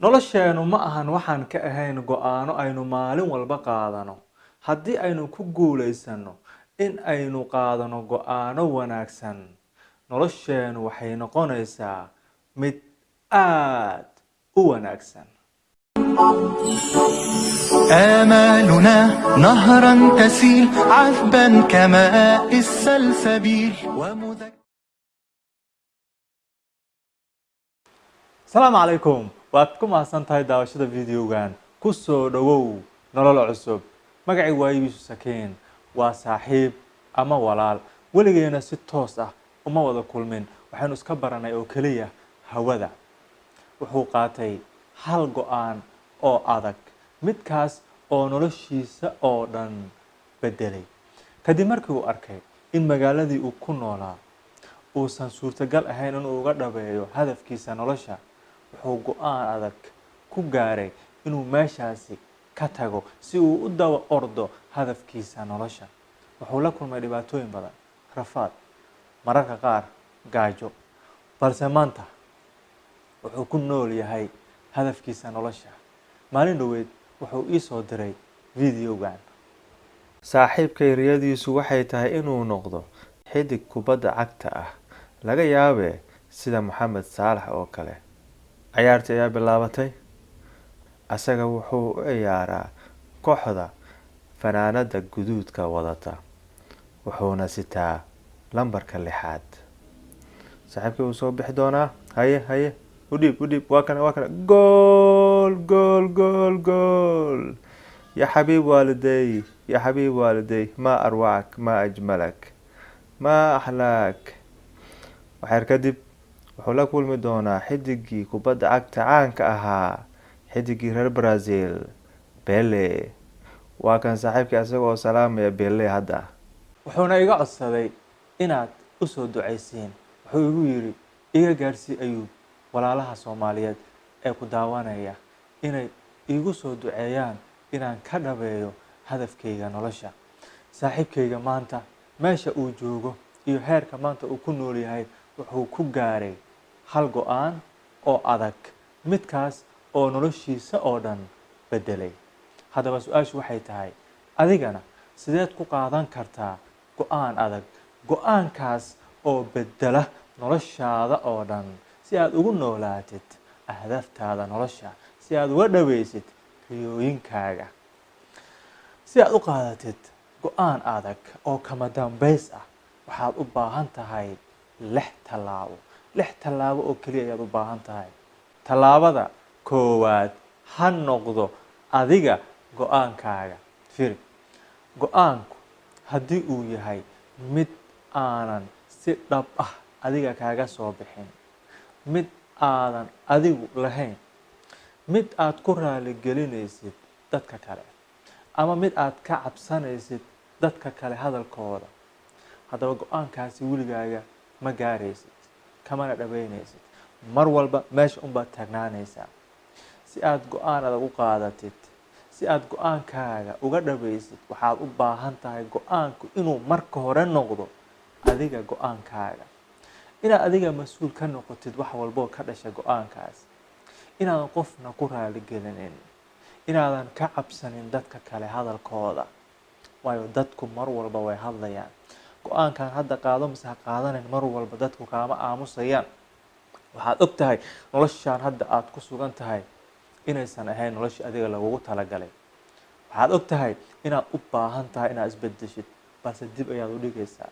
nolosheenu ma ahan waxaan ka ahayn go'aano aynu maalin walba qaadano. Haddii aynu ku guulaysano in aynu qaadano go'aano wanaagsan, nolosheenu waxay noqonaysaa mid aad u wanaagsan. آمالنا نهرا تسيل عذبا كماء السلسبيل السلام عليكم وأتكم أحسن تاي داوشة فيديوغان كسو دوو نولل عصب مقعي وايبيسو سكين وصاحب أما ولال ولغينا ستوسة وما وضا كل من وحينو اسكبرنا او كلية هودا وحوقاتي هل قوان او أدك midkaas oo noloshiisa oo dhan bedelay kadib markii uu arkay in magaaladii uu ku noolaa uusan suurtagal ahayn inuu uga dhabeeyo hadafkiisa nolosha wuxuu go'aan adag ku gaaray inuu meeshaasi ka tago si uu u daba ordo hadafkiisa nolosha wuxuu la kulmay dhibaatooyin badan rafaad mararka qaar gaajo balse maanta wuxuu ku nool yahay hadafkiisa nolosha maalin dhaweed wuxuu ii soo diray videogan saaxiibkay riyadiisu waxay tahay inuu noqdo xidig kubadda cagta ah laga yaabee sida Mohamed Salah oo kale ciyaarta ayaa bilaabatay asaga wuxuu u ciyaaraa kooxda fanaanada guduudka wadata wuxuuna sitaa lambarka 6 saaxiibkay uu soo bixi doonaa haye وديب واكنا جول يا حبيب والدي ما أروعك ما أجملك ما أحلاك وحير كدب وحولا كل مدونا حدقي كوباد عكت عنك أها حدقي رير برازيل بيلي وكان صاحبك أسوأ سلام يا بيلي هدا وحونا إيقا عصدي إناد أسو دعيسين وحو يري إيقا قارسي أيوب walaalaha Soomaaliyeed ee ku daawanaya inay igu soo duceeyaan inaan ka dhabeeyo hadafkayga nolosha saaxiibkayga maanta meesha uu joogo iyo heerka maanta uu ku nool yahay wuxuu ku gaaray hal go'aan oo adag midkaas oo noloshiisa oo dhan bedelay hadaba su'aashu waxay tahay adigana sideed ku qaadan kartaa go'aan adag go'aankaas oo bedela noloshaada oo dhan si aad ugu noolaatid ahdaftaada nolosha si aad uga dhaweysid riyooyinkaaga si aad u qaadatid go'aan adag oo kama dambays ah waxaad u baahan tahay 6 tallaabo oo kaliya ayaad u baahan tahay tallaabada koowaad ha noqdo adiga go'aankaaga firi go'aanku haddii uu yahay mid aanan si dhab ah adiga kaaga soo bixin mid aadan adigu lahayn mid aad ku raali gelinaysid dadka kale ama mid aad ka cabsanaysid dadka kale hadalkooda hadaba go'aankaasi wiligaaga ma gaaraysid kamana dhabeynaysid mar walba meesha baad taagnaanaysaa si aad go'aan adag u qaadatid si aad go'aankaaga uga dhaweysid waxaad u baahan tahay go'aanku inuu marka hore noqdo adiga go'aankaaga inaad adiga mas'uul ka noqotid wax walba ka dhashay go'aankaas inaadan qofna ku raali gelinin inaadan ka cabsanin dadka kale hadalkooda waayo dadku mar walba way hadlayaan go'aankan hadda qaado mise ha qaadanin mar walba dadku kaama aamusayaan waxaad og tahay noloshaan hadda aad ku sugan tahay inaysan ahayn noloshii adiga lagugu talagalay waxaad og tahay inaad u baahan tahay inaad isbedeshid balse dib ayaad u dhigaysaa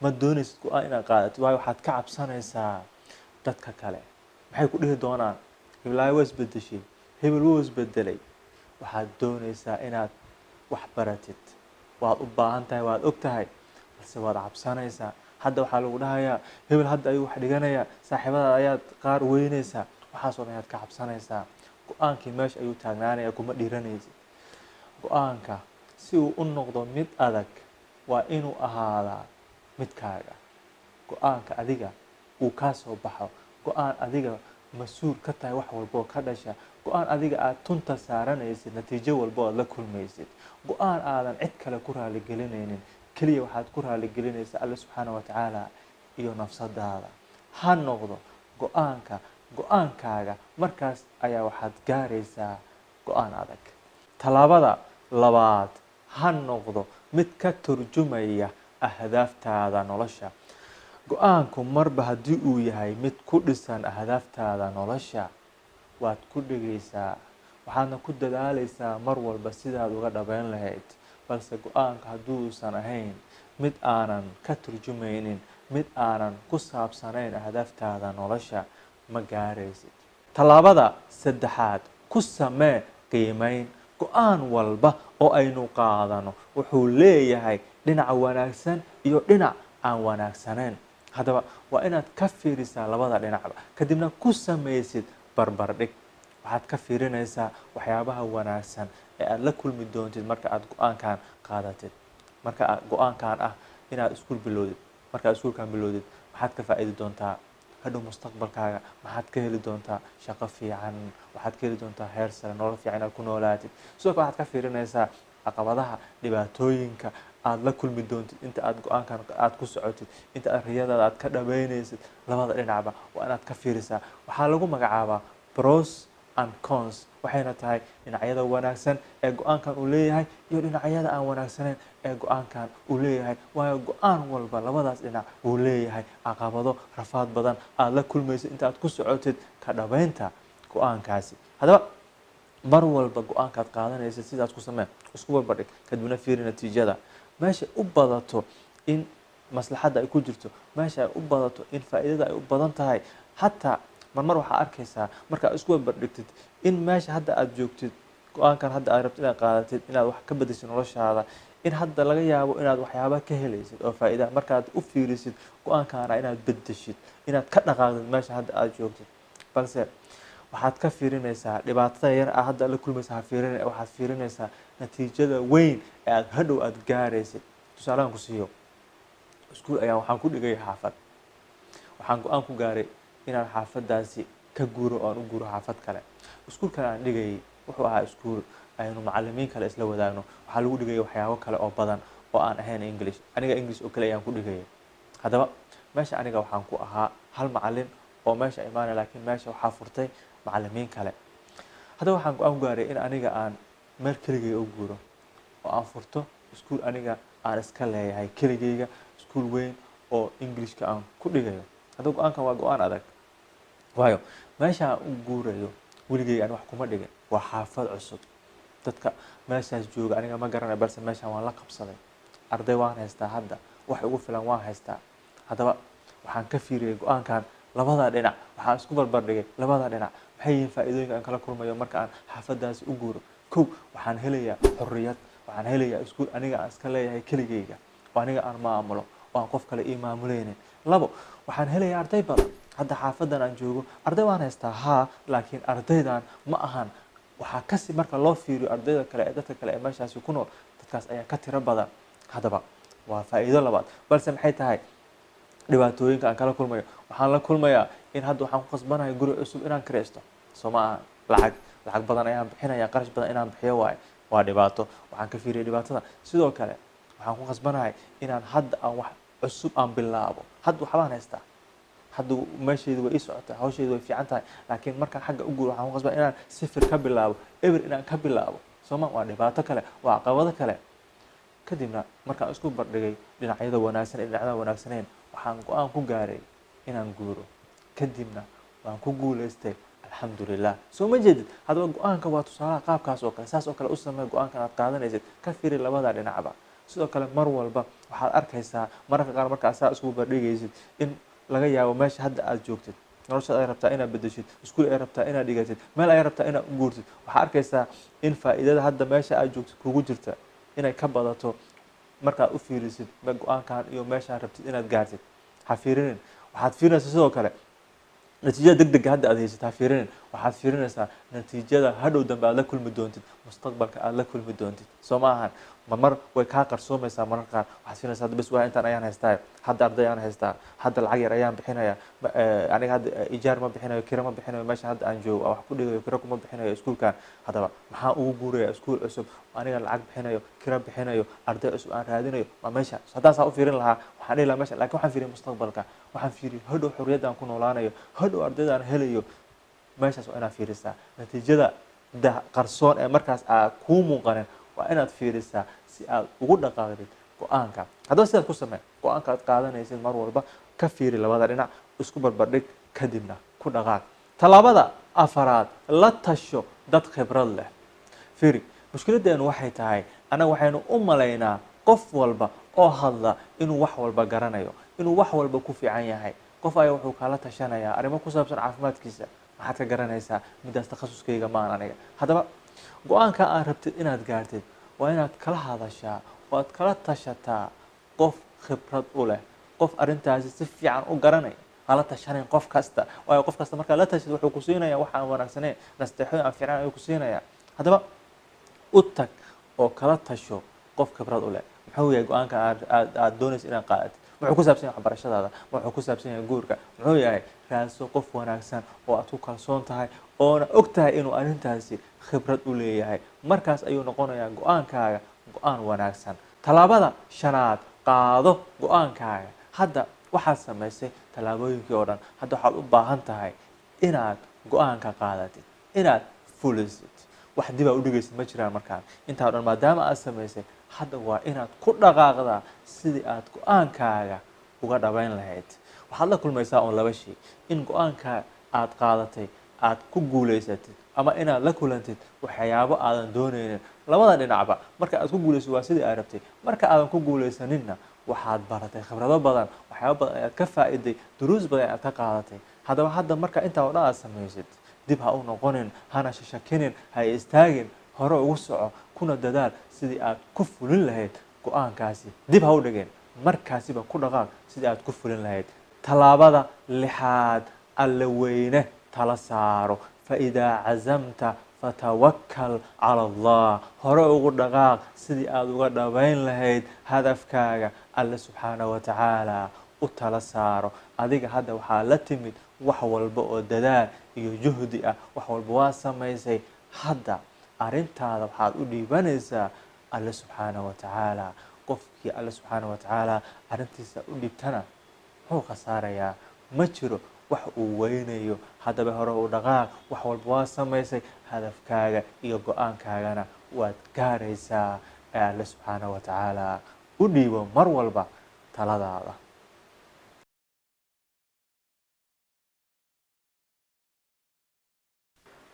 ma doonaysid go'aan inaad qaadatid waayo waxaad ka cabsanaysaa dadka kale maxay ku dhihi doonaan heblaay waa isbedeshay hebel wuu isbedelay waxaad doonaysaa inaad wax baratid waad u baahan tahay waad og tahay balse waad cabsanaysaa hadda waxaa lagu dhahayaa hebel hadda ayuu wax dhiganayaa saaxiibada ayaad qaar weynaysaa waxaasoo dhan ayaad ka cabsanaysaa go'aankii meesha ayuu taagnaanaya kuma dhiiranaysid go'aanka si uu u noqdo mid adag waa inuu ahaadaa midkaaga go'aanka adiga uu ka soo baxo go'aan adiga mas'uul ka tahay wax walba oo ka dhasha go'aan adiga aad tunta saaranaysid natiijo walba oo la kulmaysid go'aan aadan cid kale ku raali gelinaynin kaliya waxaad ku raali gelinaysaa Allah subhanahu wa ta'ala iyo nafsadaada ha noqdo go'aanka go-aankaaga markaas ayaa waxaad gaaraysaa go-aan adag. Tallaabada labaad ha noqdo mid ka turjumaya ahdaaftaada nolosha. go-aanku marba haddii uu yahay mid ku dhisan ahdaaftaada nolosha, waad ku dhigaysaa, waxaadna ku dadaalaysaa mar walba sidaad uga dhabeyn lahayd. balse go-aanka haddii uusan ahayn mid aanan ka turjumaynin, mid aanan ku saabsanayn ahdaaftaada nolosha, ma gaaraysid. tallaabada saddexaad, ku samee qiimeyn. go-aan walba oo aynu qaadano wuxuu leeyahay dhinac wanaagsan iyo dhinac aan wanaagsanayn. haddaba waa inaad ka fiirisaa labada dhinacba, kadibna ku samaysid barbardhig. waxaad ka fiirinaysaa waxyaabaha wanaagsan ee aad la kulmi doontid marka aad go-aankan qaadatid. marka aad go-aankan ah inaad iskuul bilowdid, marka aad iskuulkan bilowdid maxaad ka faa'iidi doontaa hadhow mustaqbalkaaga, maxaad ka heli doontaa shaqo fiican, waxaad ka heli doontaa heer sare, nolol fiican inaad ku noolaatid. sidoo kale waxaad ka fiirinaysaa caqabadaha, dhibaatooyinka aad la kulmi doontid inta aad go-aankan aad ku socotid, inta aad riyadaada aad ka dhabeynaysid. labada dhinacba waa inaad ka fiirisaa. waxaa lagu magacaabaa pros and cons, waxayna tahay dhinacyada wanaagsan ee go-aankan uu leeyahay iyo dhinacyada aan wanaagsanayn ee go-aankan uu leeyahay. waayo go-aan walba labadaas dhinac uu leeyahay caqabado, rafaad badan aad la kulmaysid inta aad ku socotid ka dhabeynta go-aankaasi. haddaba mar walba go-aankaad qaadanaysid sidaas ku samee, isku barbardhig, kadibna fiiri natiijada. meesha u badato in maslaxadda ay ku jirto, meesha ay u badato in faa'iidada ay u badan tahay, hataa marmar waxaa arkaysaa markaad isku barbardhigtid in meesha hadda aad joogtid, go-aankan hadda aad rabtid inaad qaadatid, inaad wax ka bedeshid noloshaada, in hadda laga yaabo inaad waxyaaba ka helaysid oo faa'iida. markaad u fiirisid go-aankaana inaad bedeshid, inaad ka dhaqaaqdid meesha hadda aad joogtid. balse waxaad ka fiirinaysaa dhibaatada yar aad hadda la kulmaysa, waxaad fiirinaysaa natiijada weyn ee aad hadhow aad gaaraysid. tusaalahan ku siiyo, iskuul ayaan waxaan ku dhigay xaafad. waxaan go-aan ku gaaray inaan xaafadaasi ka guuro oo aan u guuro xaafad kale. iskuulkan aan dhigayay wuxuu ahaa iskuul aynu macalimiin kale isla wadaagno. waxaa lagu dhigayay waxyaabo kale oo badan oo aan ahayn English. aniga English oo kale ayaan ku dhigayay. haddaba meesha aniga waxaan ku ahaa hal macalin oo meesha imaanay, laakiin meesha waxaa furtay macalimiin kale. haddaba waxaan go-aan ku gaaray in aniga aan meel keligay u guuro oo aan furto iskuul aniga aan iska leeyahay keligayga, iskuul weyn oo Englishka aan ku dhigayo. haddaba go-aankan waa go-aan adag, waayo meesha aan u guurayo weligay aan wax kuma dhigin, waa xaafad cusub. dadka meeshaas jooga aniga ma garanayo, balse meeshaan waan la qabsaday. arday waan haystaa, hadda wax ugu filan waan haystaa. haddaba waxaan ka fiiriyay go-aankan labada dhinac, waxaan isku barbardhigay labada dhinac. maxay yihiin faa'iidooyinka aan kala kulmayo marka aan xaafadaasi u guuro? kow, waxaan helayaa xorriyad, waxaan helayaa iskuul aniga aan iska leeyahay keligayga oo aniga aan maamulo oo aan qof kale ii maamuleynin. labo, waxaan helayaa arday badan. hadda xaafadan aan joogo arday waan haystaa, haa, laakiin ardaydan ma ahan, waxaa kasi marka loo fiiriyo ardayda kale ee dadka kale ee meeshaasi ku nool, dadkaas ayaa ka tiro badan. haddaba waa faa'iido labaad. balse maxay tahay dhibaatooyinka aan kala kulmayo? waxaan la kulmayaa in hadda waxaan ku qasbanahay guri cusub inaan kiraysto. soo ma aha, lacag badan ayaan bixinaya, qarash badan inaan bixiyo waaye, waa dhibaato. waxaan ka fiiriyay dhibaatada. sidoo kale waxaan ku qasbanahay inaan hadda aan wax cusub aan bilaabo. hadda waxbaan haystaa, hadda meeshaydu way ii socotaa, hawshaydu way fiican tahay, laakiin markaan xagga u guuro waxaan ku qasbanahay inaan sifir ka bilaabo, eber inaan ka bilaabo. sooma, waa dhibaato kale, waa caqabado kale. kadibna markaan isku barbardhigay dhinacyada wanaagsan iyo dhinacyada wanaagsaneyn, waxaan go-aan ku gaaray inaan guuro. kadibna waan ku guulaystay, alxamdulilah. soo ma jeedid? haddaba go-aanka waa tusaalaha qaabkaas oo kale. saas oo kale u samee go-aankan aad qaadanaysid, ka fiiri labada dhinacba. sidoo kale mar walba waxaad arkaysaa mararka qaar marka asaa isku barbardhigaysid in laga yaabo meesha hadda aad joogtid, noloshaad ay rabtaa inaad bedeshid, iskuul ay rabtaa inaad dhigatid, meel ay rabtaa inaad u guurtid. waxaa arkaysaa in faa'iidada hadda meesha aad joogtid kugu jirta inay ka badato markaad u fiirisid go-aankan iyo meeshaan rabtid inaad gaartid. ha fiirinin. waxaad fiirinaysaa sidoo kale natiijada degdega hadda aad haysid. ha fiirinin. waxaad fiirinaysaa natiijada hadhow dambe aad la kulmi doontid, mustaqbalka aad la kulmi doontid. soo ma ahan, mar way kaa qarsoomaysaa mararka qaar. waxaad fiirinaysaa hadda bes waa intaan ayaan haystaa, hadda arday ayaan haystaa, hadda lacag yar ayaan bixinaya, aniga hadda ijaar ma bixinayo, kira ma bixinayo, meesha hadda aan joogo wax ku dhigayo, kira kuma bixinayo iskuulkan. haddaba maxaa ugu guuraya iskuul cusub, aniga lacag bixinayo, kira bixinayo, arday cusub aan raadinayo, ma meesha. haddaasaa u fiirin lahaa waxaan dhihi lahaa meesha, laakiin waxaan fiiriyay mustaqbalka, waxaan fiiriyay hadhow xorriyadda aan ku noolaanayo, hadhow ardayda aan helayo, meeshaas waa inaad fiirisaa natiijada qarsoon ee markaas aad kuu muuqanin waa inaad fiirisaa si aad ugu dhaqaaqdid go-aanka. haddaba sidaad ku samee go-aanka aad qaadanaysid mar walba ka fiiri labada dhinac isku barbardhig kadibna ku dhaqaaq. talaabada afaraad la tasho dad khibrad leh. fiiri mushkiladeenu waxay tahay anaga waxaynu u malaynaa qof walba oo hadla inuu wax walba garanayo inuu wax walba ku fiican yahay. qof ayaa wuxuu kala tashanayaa arrimo ku saabsan caafimaadkiisa maxaad ka garanaysaa midaas takhasuskayga maan aniga. haddaba go-aanka aad rabtid inaad gaartid waa inaad kala hadashaa oo aad kala tashataa qof khibrad u leh qof arrintaasi si fiican u garanaya. hala tashanayn qof kasta waayo qof kasta markaa la tashid wuxuu ku siinayaa wax aan wanaagsaneyn nasteexooyin aan fiican ayuu ku siinayaa. haddaba u tag oo kala tasho qof khibrad u leh. muxuu yahay go-aanka aad doonaysa inaad qaadatid muxuu ku saabsan yahay waxbarashadaada muxuu ku saabsan yahay guurka muxuu yahay raadso qof wanaagsan oo aad ku kalsoon tahay oona og tahay inuu arrintaasi khibrad u leeyahay. markaas ayuu noqonayaa go-aankaaga go-aan wanaagsan. talaabada shanaad qaado go-aankaaga. hadda waxaad samaysay tallaabooyinkii oo dhan hadda waxaad u baahan tahay inaad go-aanka qaadatid inaad fulisid. wax dib aa u dhigaysid ma jiraan markaan intaa o dhan maadaama aad samaysay hadda waa inaad ku dhaqaaqdaa sidii aad go-aankaaga uga dhabayn lahayd. waxaad la kulmaysaa oon laba shay in go-aanka aad qaadatay aad ku guulaysatid ama inaad la kulantid waxyaabo aadan doonaynin. labada dhinacba marka aad ku guulaysid waa sidii aad rabtay marka aadan ku guulaysaninna waxaad baratay khibrado badan waxyaabo badan ayaad ka faa'iiday duruus badan ayaad ka qaadatay. haddaba hadda marka intaa oo dhan aad samaysid dib ha u noqonin hana shashakinin ha istaagin hore ugu soco kuna dadaal sidii aad ku fulin lahayd go-aankaasi. dib ha u dhigin markaasiba ku dhaqaaq sidii aad ku fulin lahayd. talaabada lixaad alla weyne tala saaro. faidaa cazamta fatawakkal cala allah. hore ugu dhaqaaq sidii aad uga dhabayn lahayd hadafkaaga. alle subxaanahu watacaala u tala saaro. adiga hadda waxaa la timid wax walba oo dadaal iyo juhdi ah wax walba waa samaysay. hadda arrintaada waxaad u dhiibanaysaa alle subxaanahu watacaala. qofkii alle subxaanahu watacaala arrintiisa u dhibtana muxuu khasaarayaa ma jiro wax uu weynayo. haddaba hore u dhaqaaq wax walba waa samaysay hadafkaaga iyo go-aankaagana waad gaaraysaa ee alle subxaanahu watacaala u dhiibo mar walba taladaada.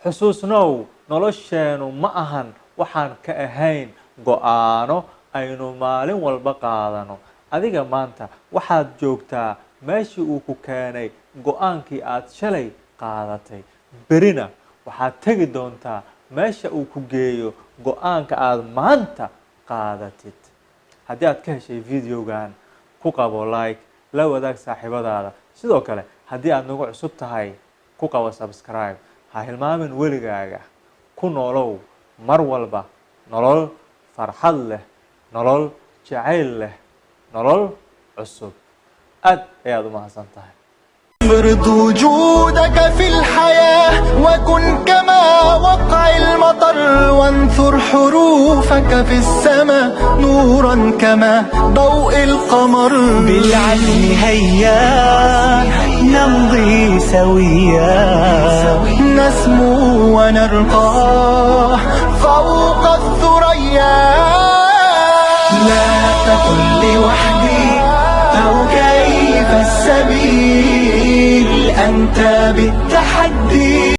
xusuusnow nolosheenu ma ahan waxaan ka ahayn go-aano aynu maalin walba qaadano. adiga maanta waxaad joogtaa meeshii uu ku keenay go-aankii aad shalay qaadatay. berina waxaad tegi doontaa meesha uu ku geeyo go-aanka aad maanta qaadatid. haddii aad ka heshay videogan ku qabo like la wadaag saaxiibadaada. sidoo kale haddii aad nagu cusub tahay ku qabo subscribe. ha hilmaamin weligaaga ku noolow mar walba nolol farxad leh nolol jacayl leh nolol cusub. aad ayaad u mahadsan tahay. افرض وجودك في الحياة وكن كما وقع المطر وانثر حروفك في السماء نورا كما ضوء القمر. بالعزم هيا نمضي سويا نسمو ونرقى فوق الثريا. لا تقل لوحدي أو كيف السبيل أنت بالتحدي.